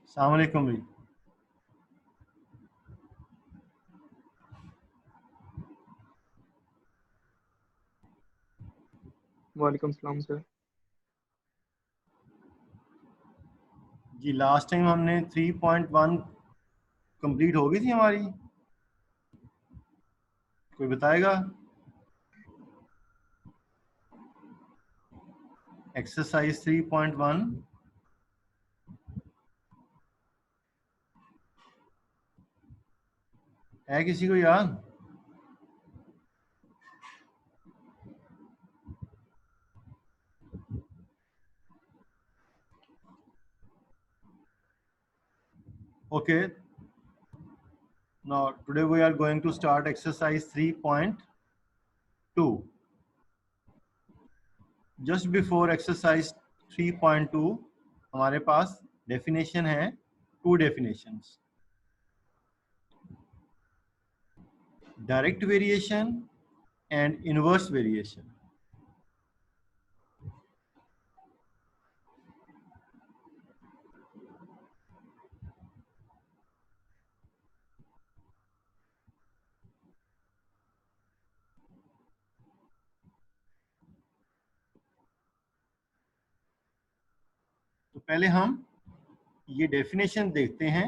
अस्सलाम वालेकुम भाई। वालेकुम सलाम सर। जी लास्ट टाइम हमने 3.1 कंप्लीट हो गई थी हमारी, कोई बताएगा? एक्सरसाइज 3.1 है किसी को याद? Okay, now today we are going to start exercise 3.2। Just before exercise 3.2 हमारे पास डेफिनेशन है, two definitions, direct variation and inverse variation. तो पहले हम ये डेफिनेशन देखते हैं,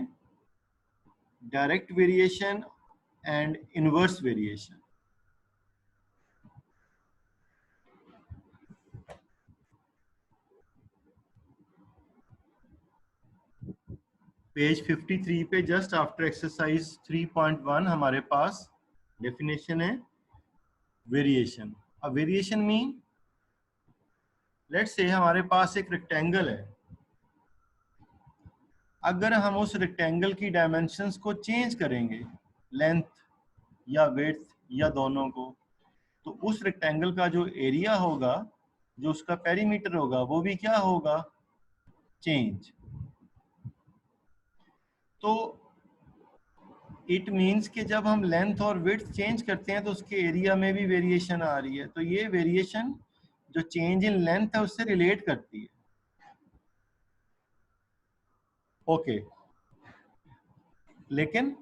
direct variation and inverse variation. Page 53 पे जस्ट आफ्टर एक्सरसाइज 3.1 हमारे पास डेफिनेशन है वेरिएशन। अब वेरिएशन मीन, लेट्स से हमारे पास एक रेक्टेंगल है, अगर हम उस रेक्टेंगल की डायमेंशंस को चेंज करेंगे, लेंथ या विड्थ या दोनों को, तो उस रेक्टेंगल का जो एरिया होगा, जो उसका पेरीमीटर होगा, वो भी क्या होगा? चेंज। तो इट मीन्स कि जब हम लेंथ और विड्थ चेंज करते हैं तो उसके एरिया में भी वेरिएशन आ रही है। तो ये वेरिएशन जो चेंज इन लेंथ है उससे रिलेट करती है। ओके, लेकिन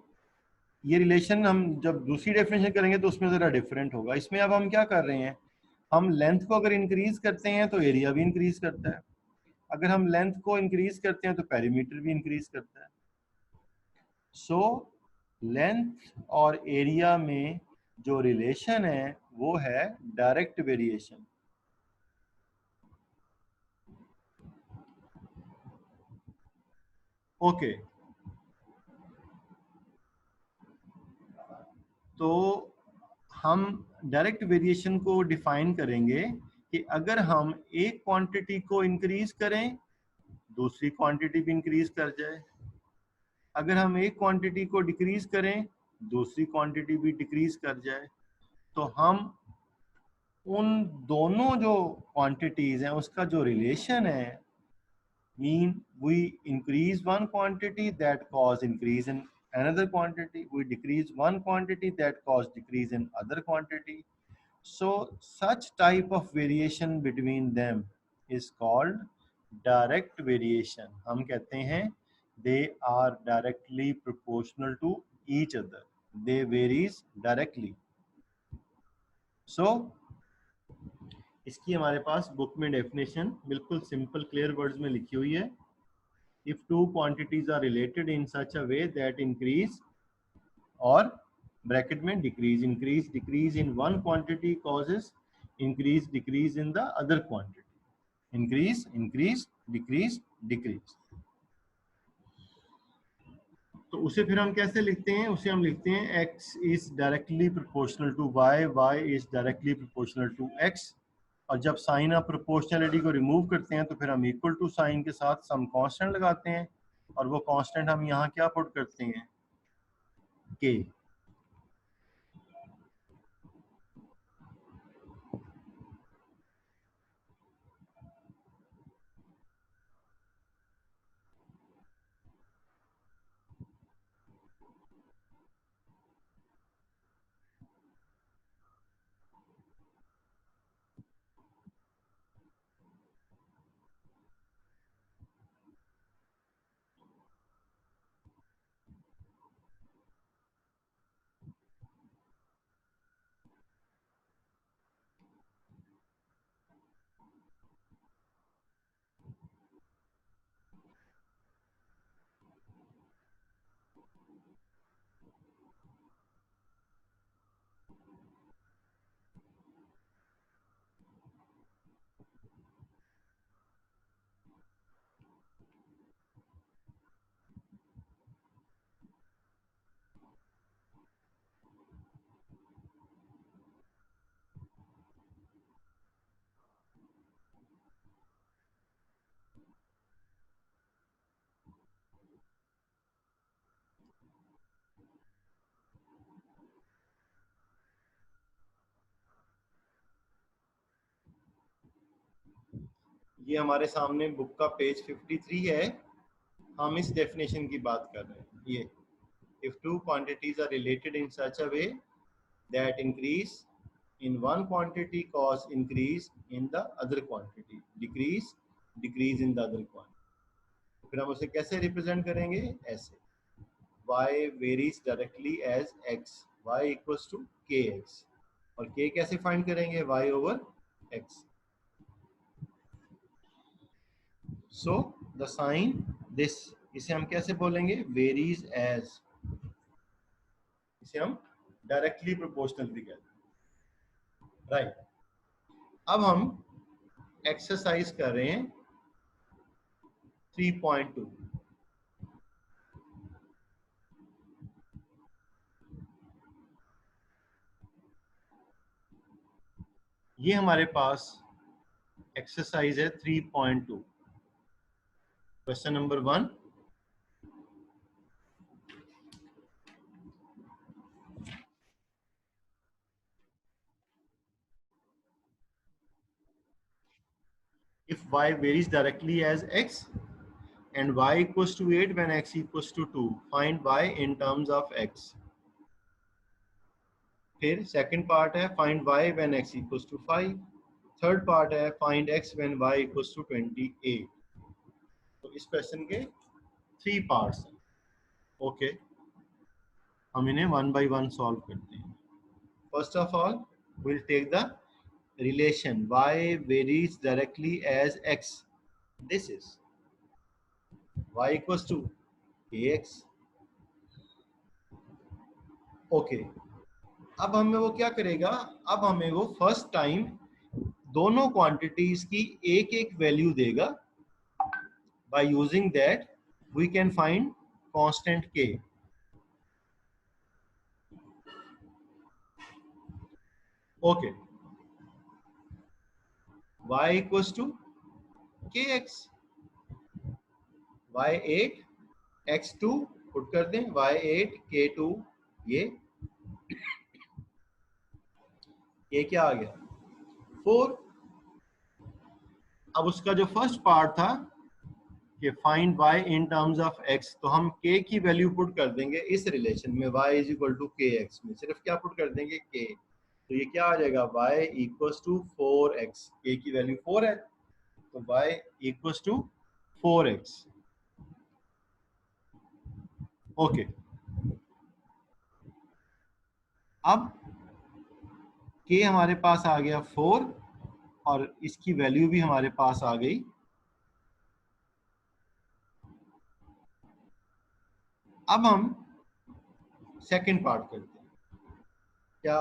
ये रिलेशन हम जब दूसरी डेफिनेशन करेंगे तो उसमें ज़रा डिफरेंट होगा। इसमें अब हम क्या कर रहे हैं, हम लेंथ को अगर इंक्रीज करते हैं तो एरिया भी इंक्रीज करता है, अगर हम लेंथ को इंक्रीज करते हैं तो पेरीमीटर भी इंक्रीज करता है। सो लेंथ और एरिया में जो रिलेशन है वो है डायरेक्ट वेरिएशन। ओके, तो हम डायरेक्ट वेरिएशन को डिफाइन करेंगे कि अगर हम एक क्वांटिटी को इंक्रीज करें, दूसरी क्वांटिटी भी इंक्रीज कर जाए, अगर हम एक क्वांटिटी को डिक्रीज करें, दूसरी क्वांटिटी भी डिक्रीज कर जाए, तो हम उन दोनों जो क्वांटिटीज हैं उसका जो रिलेशन है, mean we increase one quantity that cause increase in another quantity, we decrease one quantity that cause decrease in other quantity. So such type of variation between them is called direct variation. हम कहते हैं they are directly proportional to each other, they varies directly. So इसकी हमारे पास book में definition बिल्कुल simple clear words में लिखी हुई है। If two quantities are related in such a way that increase or bracket में decrease increase decrease in one quantity causes increase decrease in the other quantity, increase increase decrease decrease। तो उसे फिर हम कैसे लिखते हैं? उसे हम लिखते हैं x is directly proportional to y, y is directly proportional to x। और जब साइन ऑफ प्रोपोर्शनलिटी को रिमूव करते हैं तो फिर हम इक्वल टू साइन के साथ सम कांस्टेंट लगाते हैं, और वो कांस्टेंट हम यहाँ क्या पुट करते हैं? के। ये हमारे सामने बुक का पेज 53 है, हम इस डेफिनेशन की बात कर रहे हैं। ये if two quantities are related in such a way that increase in one quantity cause increase in the other quantity, decrease in the other quantity, फिर हम उसे कैसे रिप्रेजेंट करेंगे? ऐसे y varies directly as x, y equals to kx, और k कैसे find करेंगे? y over x. So the sign this, इसे हम कैसे बोलेंगे? varies as, इसे हम डायरेक्टली प्रोपोर्शनल भी कहते हैं, राइट। अब हम एक्सरसाइज कर रहे हैं 3.2। ये हमारे पास एक्सरसाइज है 3.2। Question number 1, if y varies directly as x and y equals to 8 when x equals to 2, find y in terms of x. फिर सेकंड पार्ट है find y when x equals to 5. Third part है find x when y equals to 28. तो इस question के 3 parts हैं। Okay, हम इन्हें one by one solve करते हैं। First of all we'll take the relation y varies directly as x. This is y equals to kx. Okay, अब हमें वो क्या करेगा? अब हमें वो फर्स्ट टाइम दोनों क्वांटिटीज की एक एक वैल्यू देगा। By using that we can find constant k. Okay, y equals to kx, y8 x2 put कर दें, y8 k2, ये क्या आ गया? 4। अब उसका जो फर्स्ट पार्ट था कि find y in terms of x, तो हम k की वैल्यू पुट कर देंगे इस रिलेशन में y is equal to kx में, सिर्फ क्या पुट कर देंगे? k। तो ये क्या आ जाएगा? y equals to 4x, k की वैल्यू 4 है तो y equals to 4x। Okay, अब k हमारे पास आ गया 4 और इसकी वैल्यू भी हमारे पास आ गई। अब हम सेकंड पार्ट करते हैं। क्या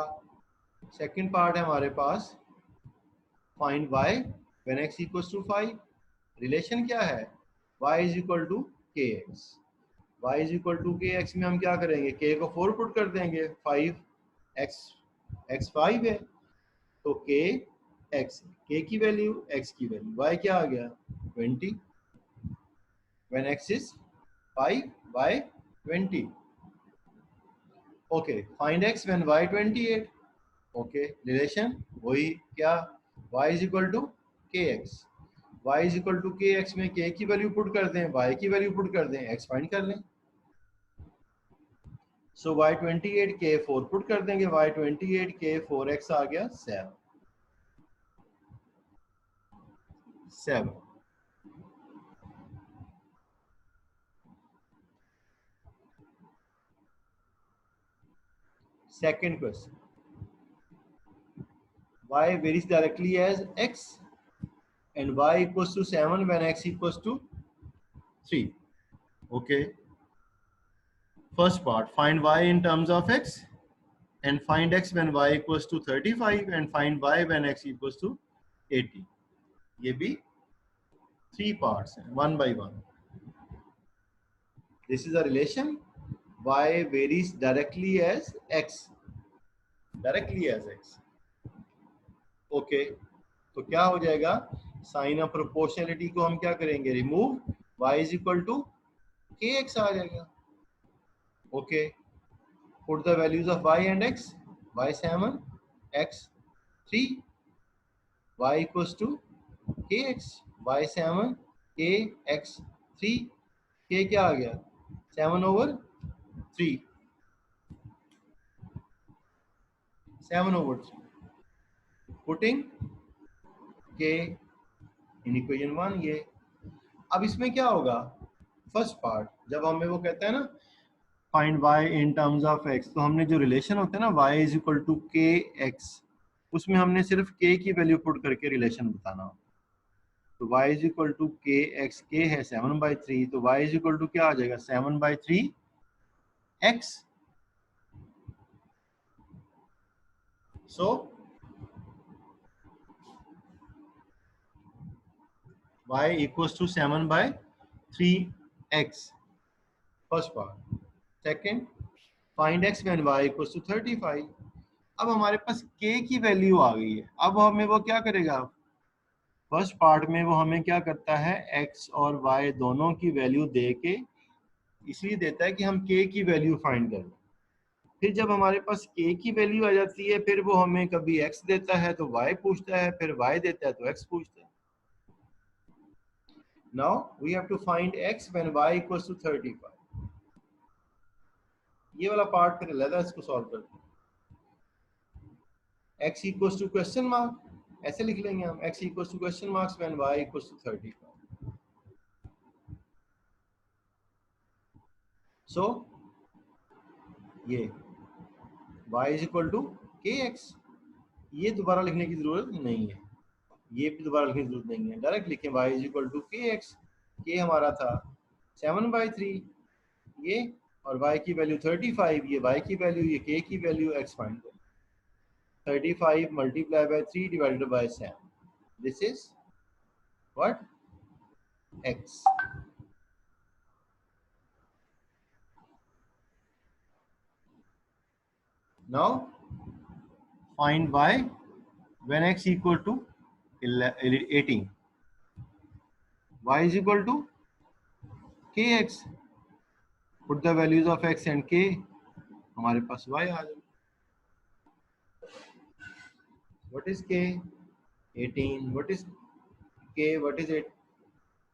सेकंड पार्ट है हमारे पास? Find y when x equals to 5। Relation क्या है? y is equal to kx। y is equal to kx में हम क्या करेंगे? k को 4 पुट कर देंगे, 5 x 5 है तो k x, k की वैल्यू x की वैल्यू, y क्या आ गया? 20। when x is 5 y 20। Okay, find x when y 28। Okay, relation वही क्या? y is equal to kx, y is equal to kx में k की वैल्यू पुट कर दें, y की वैल्यू पुट कर दें, x फाइंड कर लें। सो y 28 k 4 पुट कर देंगे, y 28 k 4x आ गया 7। Second question, y varies directly as x and y equals to 7 when x equals to 3. Okay, first part, find y in terms of x and find x when y equals to 35 and find y when x equals to 80. ये भी 3 parts हैं, one by one. This is a relation y varies directly as x, directly as x. Okay, तो क्या हो जाएगा? Sign of proportionality को हम क्या करेंगे? Remove, y is equal to kx आ जाएगा। Okay, put the values of y and x, y 7 x 3, y equals to kx, y7 k x3 k क्या आ गया 7/3 7/3 पुटिंग k इन इक्वेशन 1 ये। अब इसमें क्या होगा फर्स्ट पार्ट जब हमें वो कहता है ना find y in terms of x, तो हमने जो रिलेशन होता है ना y इज इक्वल टू के एक्स, उसमें हमने सिर्फ k की वैल्यू पुट करके रिलेशन बताना हो। तो y इज इक्वल टू के एक्स, के है 7/3, तो y इज इक्वल टू क्या आ जाएगा 7/3 x। So y equals to 7/3 x, first part. Second, find x when y equals to 35। अब हमारे पास k की वैल्यू आ गई है, अब हमें वो क्या करेगा फर्स्ट पार्ट में वो हमें क्या करता है x और y दोनों की वैल्यू दे के इसलिए देता है कि हम k की वैल्यू फाइंड करें। फिर जब हमारे पास k की वैल्यू आ जाती है फिर वो हमें कभी x देता है तो y पूछता है, फिर y देता है तो x पूछता है। Now we have to find x when y equals to 35। ये वाला पार्ट फिर अलग इसको सॉल्व करते हैं। x equals to question mark, ऐसे लिख लेंगे हम x equals to question marks when y equals to 35। So ये y is equal to kx, ये दोबारा लिखने की जरूरत नहीं है, ये भी दोबारा लिखने की जरूरत नहीं है, डायरेक्ट लिखें y is equal to kx। k हमारा था 7/3 ये, और y की वैल्यू 35, ये y की वैल्यू, ये k की वैल्यू, x फाइंड करें। 35 multiplied by 3 divided by 7, this is what x। Now find y when x equal to 18। y is equal to kx, put the values of x and k, हमारे पास y आ जाए। What is k? 18। What is k? What is it?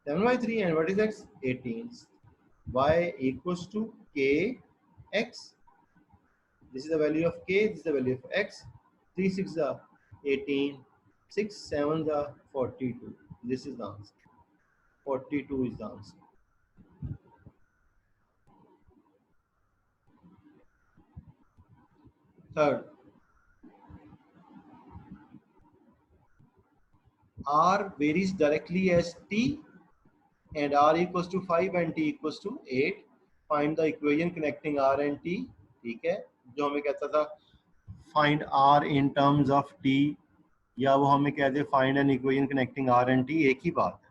7/3। And what is x? 18। y equals to k x. This is the value of k, this is the value of x. 3 6 are 18, 6 7 are 42. This is the answer. 42 is the answer. Third, r varies directly as t and r equals to 5 and t equals to 8. Find the equation connecting r and t। ठीक है, जो हमें कहता था find r in terms of t, या वो हमें कहते find an equation connecting r and t, एक ही बात है।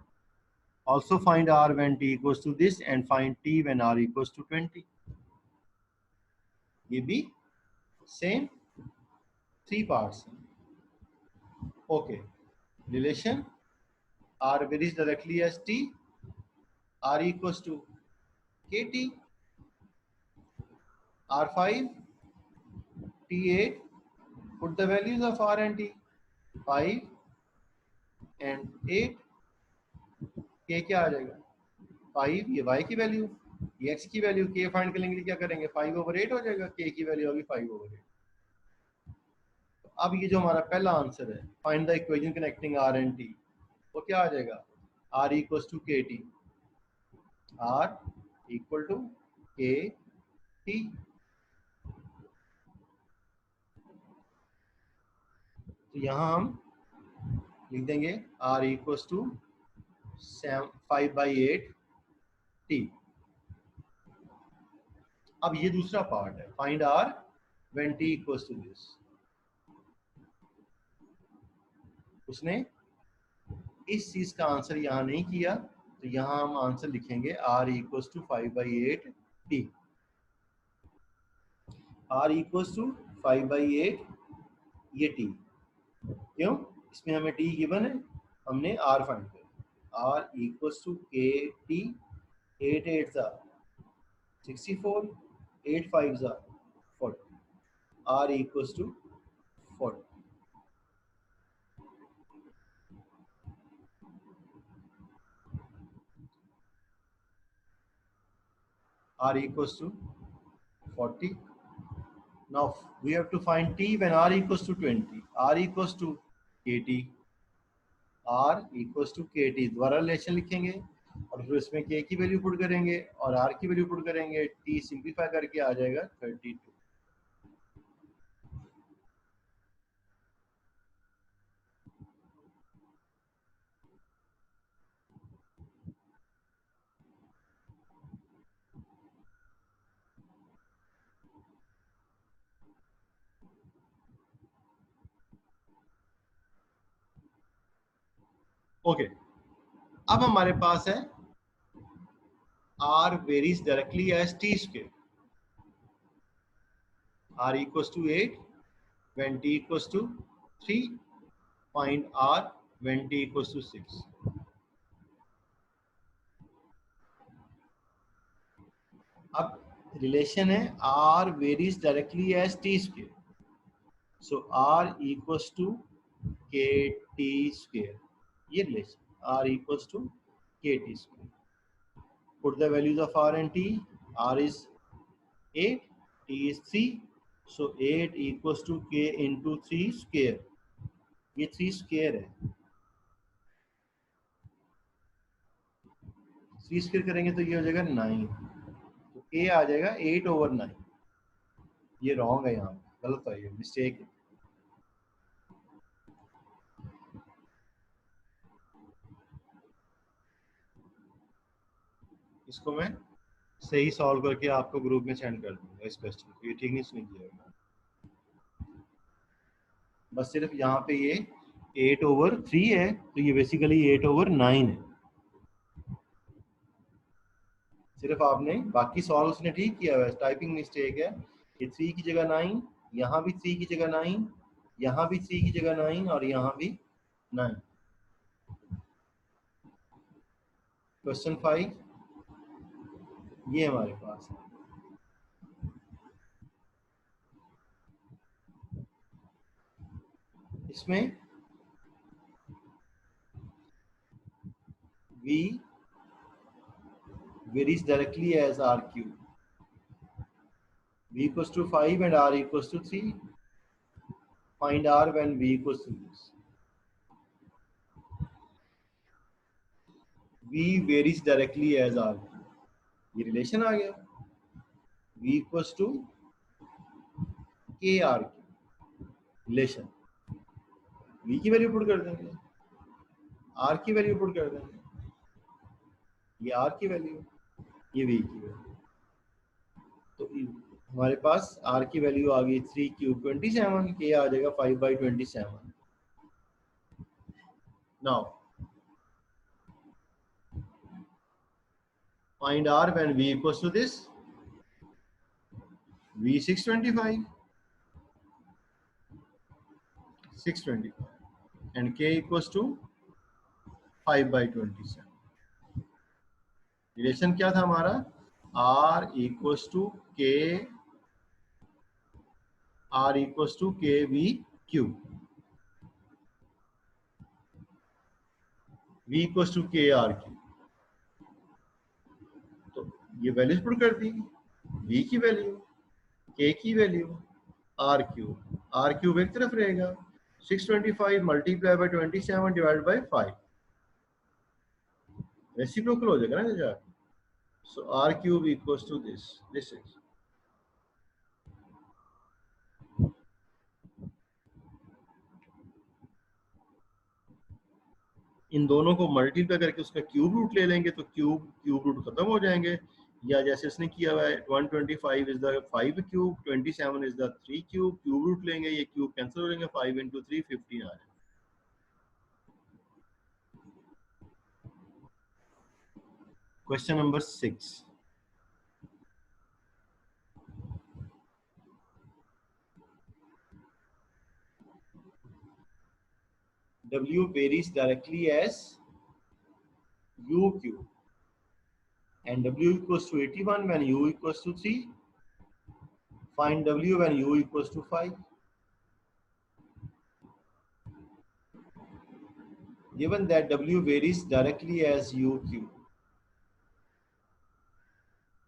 Also find r when t equals to this and find t when r equals to 20। ये भी same 3 parts। Okay, relation r varies directly as t, r equals to kt, r5 t8, put the values of r and t, 5 and 8, k क्या आ जाएगा 5, ये y की value, ये x की value, k find करने के लिए क्या करेंगे 5/8 हो जाएगा, k की वैल्यू होगी 5/8। अब ये जो हमारा पहला आंसर है find the equation connecting r and t, वो क्या आ जाएगा r equals to K T, r equal to K T. तो यहाँ हम लिख देंगे r इक्वल्स टू 5/8 t। अब ये दूसरा पार्ट है find r when t equals to this. उसने इस चीज का आंसर यहाँ नहीं किया, तो यहाँ हम आंसर लिखेंगे r equals to 5/8 t। r equals to 5/8 ये t, क्यों इसमें हमें t गिवन है, हमने r फाइंड किया। r equals to K T, 8 8 64, 8 5 40, r equals to 40। R equals to 40. Now we have to find T when R equals to 20. R equals to KT. R equals to KT. द्वारा relation लिखेंगे और फिर इसमें K की value put करेंगे और R की value put करेंगे. T सिंप्लीफाई करके आ जाएगा 32. ओके, अब हमारे पास है R varies directly as T square. R equals to 8 when T equals to 3. Find R when T equals to 6. अब रिलेशन है R varies directly as T square. So R equals to KT square. ये relation R equals to KT square. Put the values of R and T. R is 8, T is 3. So 8 equals to K into 3 square. ये 3 square है. 3 square करेंगे तो ये हो जाएगा 9. तो K आ जाएगा 8/9. ये रॉन्ग है, यहाँ गलत है, ये मिस्टेक है. इसको मैं सही सॉल्व करके आपको ग्रुप में सेंड कर दूंगा इस क्वेश्चन को. ये ठीक नहीं सुन लीजिएगा. बस सिर्फ यहाँ पे ये 8/3 है तो ये बेसिकली 8/9 है. सिर्फ आपने बाकी सॉल्व उसने ठीक किया हुआ है, टाइपिंग मिस्टेक है. ये 3 की जगह 9, यहाँ भी 3 की जगह 9, यहाँ भी 3 की जगह 9 और यहाँ भी 9. क्वेश्चन 5 ये हमारे पास है. इसमें V varies directly as R cube. V equals to 5 and R equals to 3. Find R when V equals to this. V varies directly as R. ये रिलेशन आ गया. V equals to KR relation. V की value put कर देंगे, R की value put कर देंगे. ये R की वैल्यू, ये V की वैल्यू. तो हमारे पास R की वैल्यू आ गई 3 क्यूब 27. K आ जाएगा 5/27. Now find R when V equals to this. V 625 and K equals to 5/27. Relation क्या था हमारा? R equals to KV cube. V equals to KR cube. तो ये वैल्यूज पुट कर दी. V की वैल्यू, K की value, R cube. R cube एक तरफ रहेगा. 625 multiply by 27 divide by 5. Reciprocal हो जाएगा ना यार. So R cube equals to this. This is. इन दोनों को मल्टीप्लाई करके उसका क्यूब रूट ले लेंगे तो क्यूब रूट खत्म हो जाएंगे. या जैसे इसने किया हुआ है 125 is the 5 cube, 27 is the 3 cube. Cube root लेंगे, ये क्यूब कैंसिल हो जाएंगे. 5 into 3 15 आ जाएगा. Question number 6. W varies directly as U cube and W equals to 81 when U equals to 3. Find W when U equals to 5. Given that W varies directly as U cube,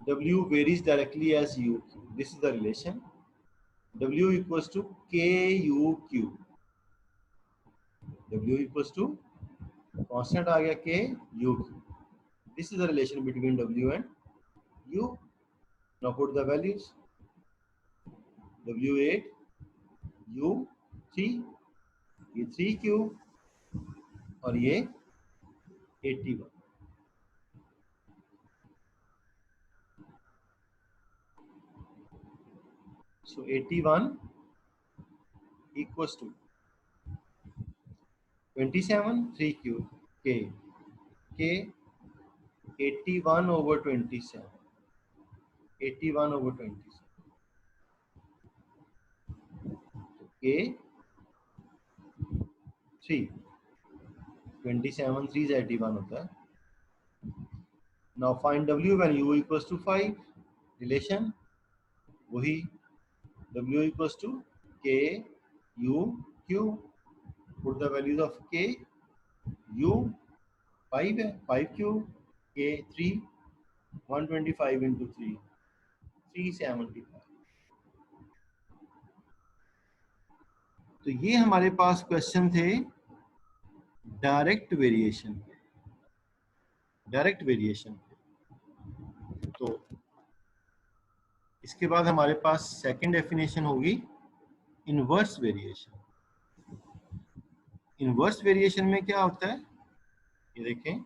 W varies directly as UQ. This is the relation. W equals to KUQ. W equals to constant आ गया KUQ. This is the relation between W and U. Now put the values. W8, U3, ये 3Q और ये 81. So 81 equals to 27, 3Q, K. K 81 over 27. 81 over 27. K 3. 27 3 is 81 होता है. Now find W when U equals to 5. Relation वही W equals to K U Q. Put the values of K. U 5 है 5Q. K 3. 125 into 3. 375. तो ये हमारे पास question थे direct variation. Direct variation. तो इसके बाद हमारे पास सेकंड डेफिनेशन होगी इनवर्स वेरिएशन. इनवर्स वेरिएशन में क्या होता है ये देखें.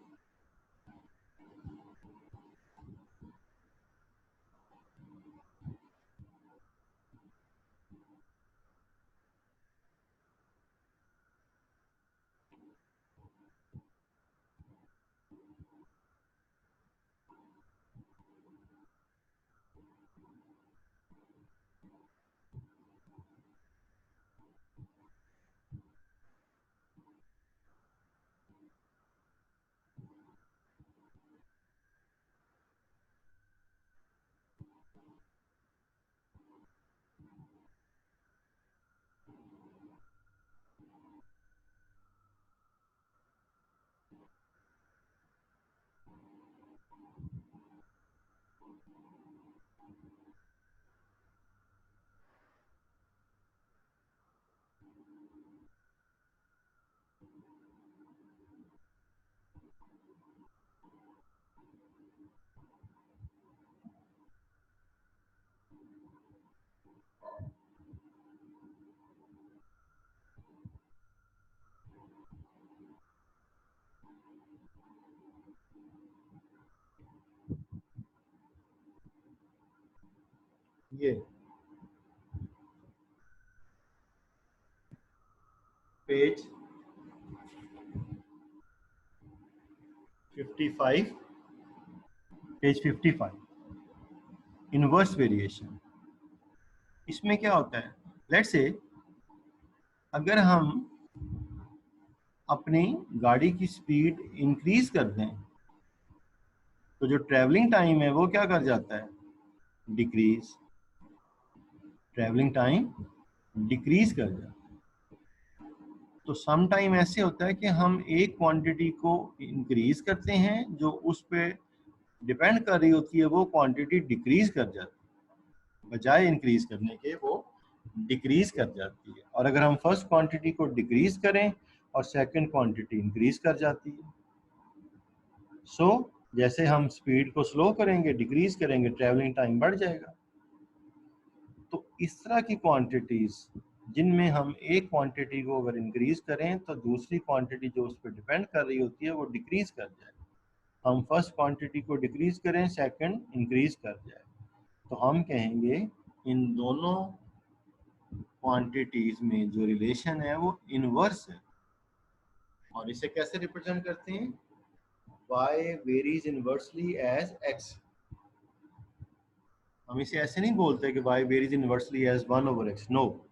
ये पेज 55. Page 55 inverse variation. इसमें क्या होता है, लेट्स से अगर हम अपनी गाड़ी की स्पीड इंक्रीज कर दें तो जो ट्रैवलिंग टाइम है वो क्या कर जाता है, डिक्रीज. ट्रैवलिंग टाइम डिक्रीज कर जाता है. तो सम टाइम ऐसे होता है कि हम एक क्वांटिटी को इंक्रीज करते हैं, जो उस पर डिपेंड कर रही होती है वो क्वांटिटी डिक्रीज कर जाती है, बजाय इंक्रीज करने के वो डिक्रीज कर जाती है. और अगर हम फर्स्ट क्वांटिटी को डिक्रीज करें और सेकंड क्वांटिटी इंक्रीज कर जाती है. सो जैसे हम स्पीड को स्लो करेंगे, डिक्रीज करेंगे, ट्रैवलिंग टाइम बढ़ जाएगा. तो इस तरह की क्वांटिटीज जिनमें हम एक क्वांटिटी को अगर इंक्रीज करें तो दूसरी क्वांटिटी जो उस पर डिपेंड कर रही होती है वो डिक्रीज कर जाए. हम फर्स्ट क्वांटिटी को डिक्रीज करें, सेकंड इंक्रीज कर जाए, तो हम कहेंगे इन दोनों क्वांटिटीज में जो रिलेशन है वो इनवर्स है. और इसे कैसे रिप्रेजेंट करते हैं, y varies inversely as x. हम इसे ऐसे नहीं बोलते कि y varies inversely as 1 over x. No,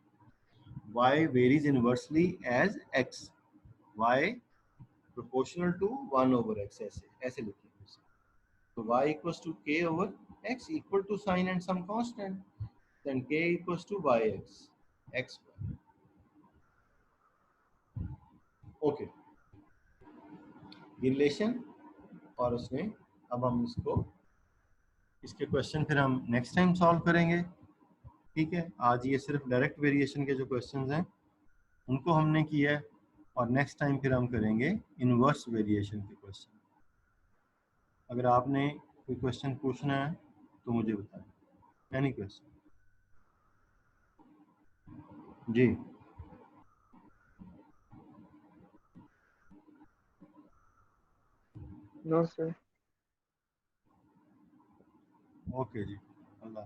y varies inversely as x. y proportional to 1 over x. ऐसे लिखेंगे. तो y equals to k over x equal to sign and some constant. Then k equals to yx. x. Okay. Relation. और उसमें अब हम इसको इसके question फिर हम नेक्स्ट टाइम सॉल्व करेंगे। ठीक है, आज ये सिर्फ डायरेक्ट वेरिएशन के जो क्वेश्चंस हैं उनको हमने किया है, और नेक्स्ट टाइम फिर हम करेंगे इनवर्स वेरिएशन के क्वेश्चन। अगर आपने कोई क्वेश्चन पूछना है तो मुझे बताएं। Any question? जी, नो सर। ओके जी, अल्लाह।